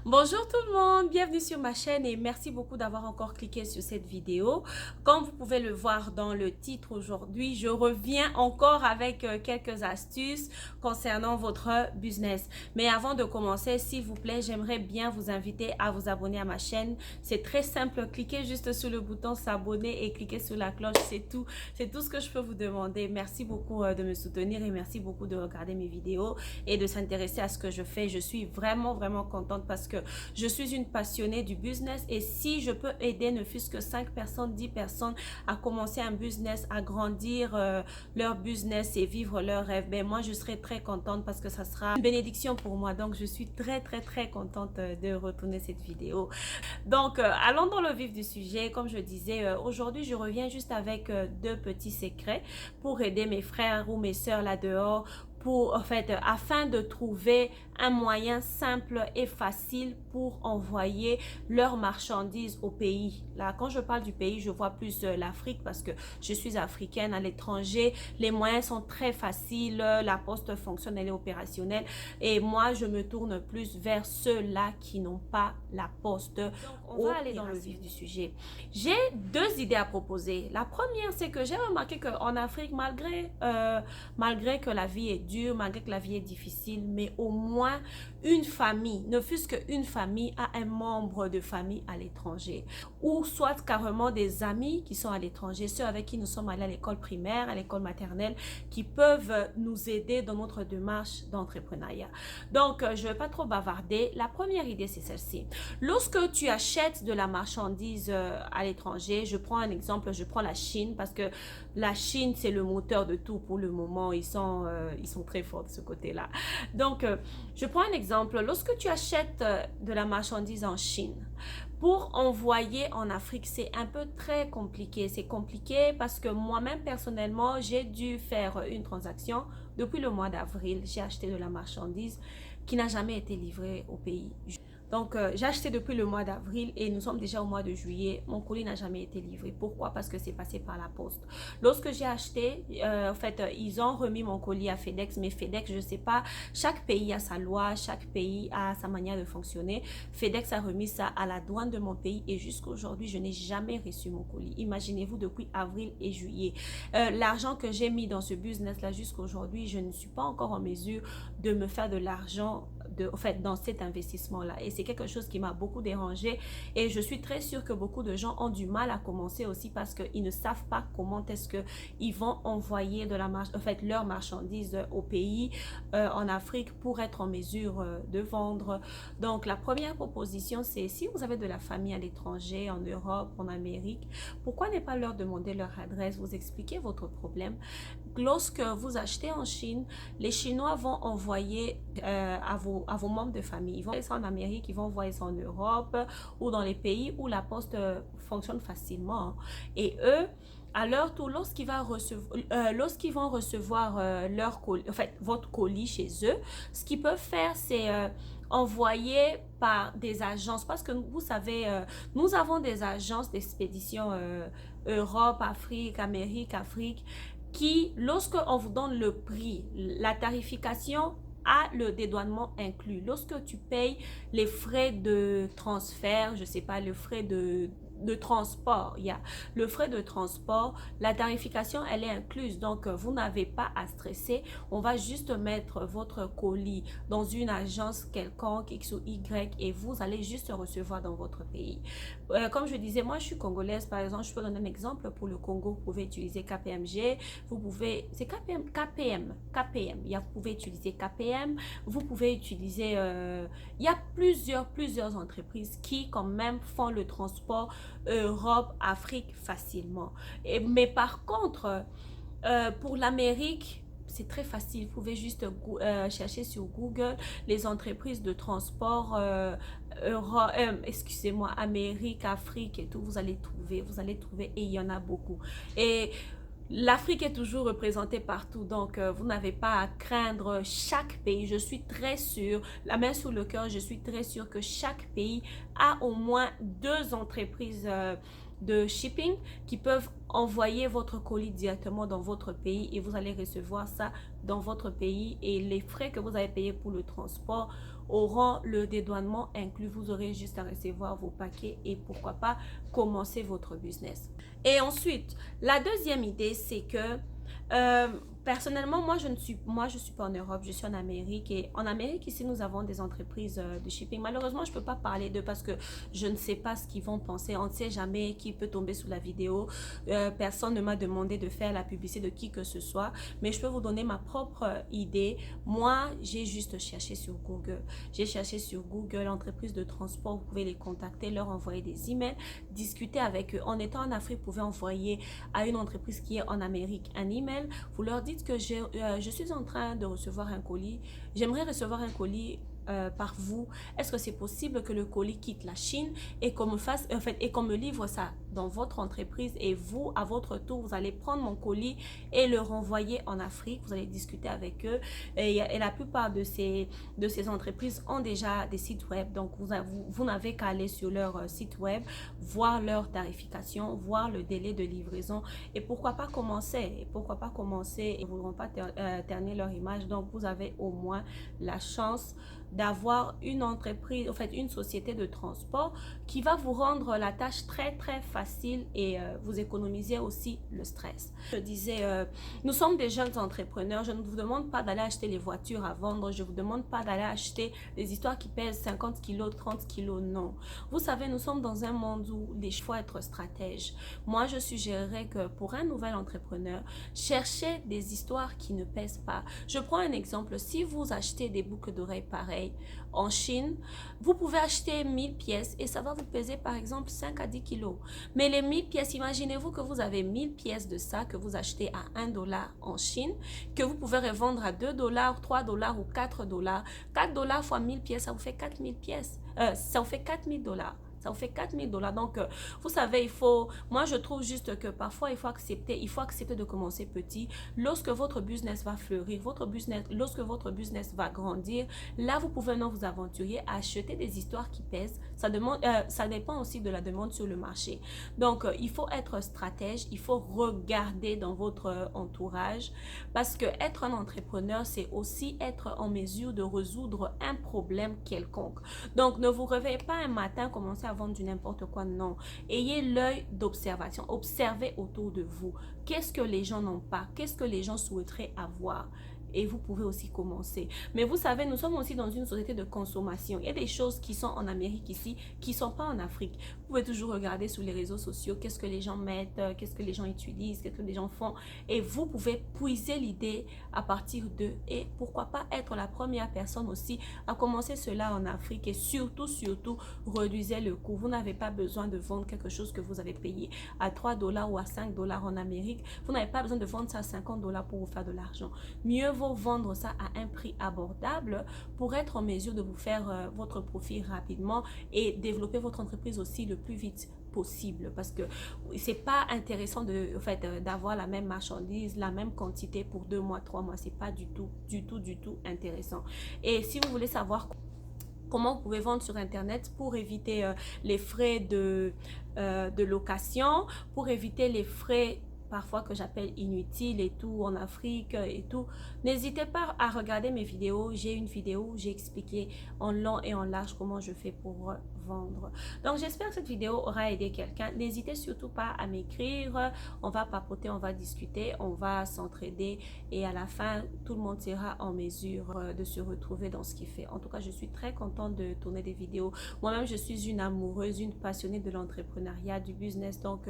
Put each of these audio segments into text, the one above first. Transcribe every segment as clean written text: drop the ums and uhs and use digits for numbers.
Bonjour tout le monde, bienvenue sur ma chaîne et merci beaucoup d'avoir encore cliqué sur cette vidéo. Comme vous pouvez le voir dans le titre aujourd'hui, je reviens encore avec quelques astuces concernant votre business. Mais avant de commencer, s'il vous plaît, j'aimerais bien vous inviter à vous abonner à ma chaîne. C'est très simple, cliquez juste sur le bouton s'abonner et cliquez sur la cloche, c'est tout. C'est tout ce que je peux vous demander. Merci beaucoup de me soutenir et merci beaucoup de regarder mes vidéos et de s'intéresser à ce que je fais. Je suis vraiment contente parce que je suis une passionnée du business et si je peux aider ne fût-ce que 5 personnes, 10 personnes à commencer un business, à grandir leur business et vivre leur rêve, ben moi je serai très contente parce que ça sera une bénédiction pour moi. Donc je suis très contente de retourner cette vidéo. Donc allons dans le vif du sujet. Comme je disais, aujourd'hui je reviens juste avec deux petits secrets pour aider mes frères ou mes soeurs là dehors afin de trouver un moyen simple et facile pour envoyer leurs marchandises au pays. Là, quand je parle du pays, je vois plus l'Afrique parce que je suis africaine à l'étranger. Les moyens sont très faciles, la poste fonctionne, elle est opérationnelle et moi, je me tourne plus vers ceux-là qui n'ont pas la poste. Donc, on va aller dans le vif du sujet. J'ai deux idées à proposer. La première, c'est que j'ai remarqué qu'en Afrique, malgré que la vie est dure, malgré que la vie est difficile, mais au moins une famille, ne fût-ce qu'une famille, a un membre de famille à l'étranger. Ou soit carrément des amis qui sont à l'étranger, ceux avec qui nous sommes allés à l'école primaire, à l'école maternelle, qui peuvent nous aider dans notre démarche d'entrepreneuriat. Donc, je ne vais pas trop bavarder. La première idée, c'est celle-ci. Lorsque tu achètes de la marchandise à l'étranger, je prends un exemple, je prends la Chine parce que la Chine, c'est le moteur de tout pour le moment. Ils sont très forts de ce côté-là. Donc, je prends un exemple. Lorsque tu achètes de la marchandise en Chine, pour envoyer en Afrique, c'est un peu très compliqué. C'est compliqué parce que moi-même, personnellement, j'ai dû faire une transaction. Depuis le mois d'avril, j'ai acheté de la marchandise qui n'a jamais été livrée au pays. Donc, j'ai acheté depuis le mois d'avril et nous sommes déjà au mois de juillet. Mon colis n'a jamais été livré. Pourquoi? Parce que c'est passé par la poste. Lorsque j'ai acheté, ils ont remis mon colis à FedEx. Mais FedEx, je ne sais pas, chaque pays a sa loi, chaque pays a sa manière de fonctionner. FedEx a remis ça à la douane de mon pays et jusqu'à aujourd'hui, je n'ai jamais reçu mon colis. Imaginez-vous depuis avril et juillet. L'argent que j'ai mis dans ce business-là jusqu'à aujourd'hui, je ne suis pas encore en mesure de me faire de l'argent dans cet investissement-là. Et c'est quelque chose qui m'a beaucoup dérangé et je suis très sûre que beaucoup de gens ont du mal à commencer aussi parce qu'ils ne savent pas comment est-ce qu'ils vont envoyer leurs marchandises au pays en Afrique pour être en mesure de vendre. Donc, la première proposition, c'est si vous avez de la famille à l'étranger, en Europe, en Amérique, pourquoi ne pas leur demander leur adresse, vous expliquer votre problème. Lorsque vous achetez en Chine, les Chinois vont envoyer à vos membres de famille. Ils vont envoyer ça en Amérique, ils vont envoyer ça en Europe ou dans les pays où la poste fonctionne facilement. Et eux, à leur tour, lorsqu'ils vont recevoir votre colis chez eux, ce qu'ils peuvent faire, c'est envoyer par des agences. Parce que vous savez, nous avons des agences d'expédition Europe, Afrique, Amérique, Afrique, qui, lorsque on vous donne le prix, la tarification a le dédouanement inclus. Lorsque tu payes les frais de transfert, je sais pas, le frais de transport, il y a le frais de transport, la tarification elle est incluse, donc vous n'avez pas à stresser. On va juste mettre votre colis dans une agence quelconque X ou Y et vous allez juste recevoir dans votre pays. Comme je disais, moi je suis congolaise, par exemple, je peux donner un exemple. Pour le Congo, vous pouvez utiliser KPMG, c'est KPM, vous pouvez utiliser KPM, vous pouvez utiliser, il y a plusieurs entreprises qui quand même font le transport Europe, Afrique facilement. Mais par contre, pour l'Amérique, c'est très facile. Vous pouvez juste chercher sur Google les entreprises de transport excusez-moi, Amérique, Afrique et tout. Vous allez trouver et il y en a beaucoup. Et l'Afrique est toujours représentée partout, donc vous n'avez pas à craindre chaque pays. Je suis très sûre, la main sur le cœur, je suis très sûre que chaque pays a au moins deux entreprises de shipping qui peuvent envoyer votre colis directement dans votre pays et vous allez recevoir ça dans votre pays et les frais que vous avez payés pour le transport auront le dédouanement inclus. Vous aurez juste à recevoir vos paquets et pourquoi pas commencer votre business. Et ensuite, la deuxième idée, c'est que personnellement, moi je suis pas en Europe, je suis en Amérique et en Amérique ici nous avons des entreprises de shipping. Malheureusement, je peux pas parler d'eux parce que je ne sais pas ce qu'ils vont penser. On ne sait jamais qui peut tomber sous la vidéo. Personne ne m'a demandé de faire la publicité de qui que ce soit, mais je peux vous donner ma propre idée. Moi, j'ai juste cherché sur Google. J'ai cherché sur Google entreprises de transport. Vous pouvez les contacter, leur envoyer des emails, discuter avec eux. En étant en Afrique, vous pouvez envoyer à une entreprise qui est en Amérique un email. Vous leur dites que je suis en train de recevoir un colis. J'aimerais recevoir un colis par vous. Est-ce que c'est possible que le colis quitte la Chine et qu'on me fasse, en fait, et qu'on me livre ça dans votre entreprise et vous, à votre tour, vous allez prendre mon colis et le renvoyer en Afrique. Vous allez discuter avec eux et la plupart de ces entreprises ont déjà des sites web. Donc, vous n'avez qu'à aller sur leur site web, voir leur tarification, voir le délai de livraison et pourquoi pas commencer. Ils ne voudront pas ternir leur image. Donc, vous avez au moins la chance d'avoir une entreprise, en fait une société de transport qui va vous rendre la tâche très facile et vous économiser aussi le stress. Je disais, nous sommes des jeunes entrepreneurs, je ne vous demande pas d'aller acheter les voitures à vendre, je ne vous demande pas d'aller acheter des histoires qui pèsent 50 kilos, 30 kilos, non. Vous savez, nous sommes dans un monde où il faut être stratège. Moi, je suggérerais que pour un nouvel entrepreneur, cherchez des histoires qui ne pèsent pas. Je prends un exemple, si vous achetez des boucles d'oreilles pareilles en Chine, vous pouvez acheter 1000 pièces et ça va vous peser par exemple 5 à 10 kilos. Mais les 1000 pièces, imaginez-vous que vous avez 1000 pièces de ça que vous achetez à 1 dollar en Chine, que vous pouvez revendre à 2 dollars, 3 dollars ou 4 dollars. 4 dollars fois 1000 pièces, ça vous fait 4000 pièces. Ça vous fait 4000 dollars. Ça vous fait 4000 dollars. Donc, vous savez, moi, je trouve juste que parfois, il faut accepter de commencer petit. Lorsque votre business va fleurir, lorsque votre business va grandir, là, vous pouvez non vous aventurer à acheter des histoires qui pèsent. Ça dépend aussi de la demande sur le marché. Donc, il faut être stratège, il faut regarder dans votre entourage parce que être un entrepreneur, c'est aussi être en mesure de résoudre un problème quelconque. Donc, ne vous réveillez pas un matin, commencez à vendre du n'importe quoi, non. Ayez l'œil d'observation, observez autour de vous. Qu'est-ce que les gens n'ont pas? Qu'est-ce que les gens souhaiteraient avoir? Et vous pouvez aussi commencer. Mais vous savez, nous sommes aussi dans une société de consommation. Il y a des choses qui sont en Amérique ici, qui ne sont pas en Afrique. Vous pouvez toujours regarder sur les réseaux sociaux, qu'est-ce que les gens mettent, qu'est-ce que les gens utilisent, qu'est-ce que les gens font. Et vous pouvez puiser l'idée à partir d'eux. Et pourquoi pas être la première personne aussi à commencer cela en Afrique. Et surtout, réduisez le coût. Vous n'avez pas besoin de vendre quelque chose que vous avez payé à 3 dollars ou à 5 dollars en Amérique. Vous n'avez pas besoin de vendre ça à 50 dollars pour vous faire de l'argent. Mieux vaut vendre ça à un prix abordable pour être en mesure de vous faire votre profit rapidement et développer votre entreprise aussi le plus vite possible parce que c'est pas intéressant d'avoir la même marchandise, la même quantité pour 2 mois, 3 mois. C'est pas du tout intéressant. Et si vous voulez savoir comment vous pouvez vendre sur internet pour éviter les frais de location, pour éviter les frais parfois que j'appelle inutiles et tout en Afrique et tout, n'hésitez pas à regarder mes vidéos. J'ai une vidéo où j'ai expliqué en long et en large comment je fais pour vendre. Donc j'espère que cette vidéo aura aidé quelqu'un. N'hésitez surtout pas à m'écrire, on va papoter, on va discuter, on va s'entraider et à la fin tout le monde sera en mesure de se retrouver dans ce qu'il fait. En tout cas, je suis très contente de tourner des vidéos. Moi-même, je suis une amoureuse, une passionnée de l'entrepreneuriat, du business. Donc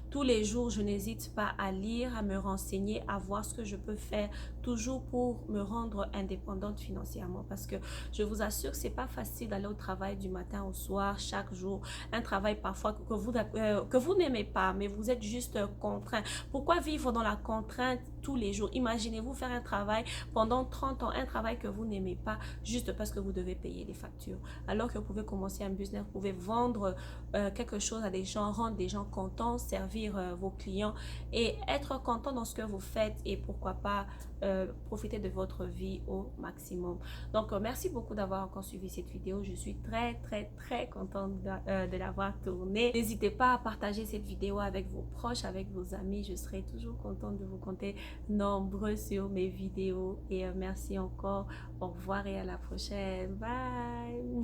tous les jours, je n'hésite pas à lire, à me renseigner, à voir ce que je peux faire toujours pour me rendre indépendante financièrement parce que je vous assure que c'est pas facile d'aller au travail du matin au soir chaque jour, un travail parfois que vous n'aimez pas mais vous êtes juste contraint. Pourquoi vivre dans la contrainte tous les jours? Imaginez-vous faire un travail pendant 30 ans, un travail que vous n'aimez pas juste parce que vous devez payer des factures, alors que vous pouvez commencer un business, vous pouvez vendre quelque chose à des gens, rendre des gens contents, servir vos clients et être content dans ce que vous faites et pourquoi pas profiter de votre vie au maximum. Donc, merci beaucoup d'avoir encore suivi cette vidéo. Je suis très contente de l'avoir tournée. N'hésitez pas à partager cette vidéo avec vos proches, avec vos amis. Je serai toujours contente de vous compter nombreux sur mes vidéos. Et merci encore. Au revoir et à la prochaine. Bye.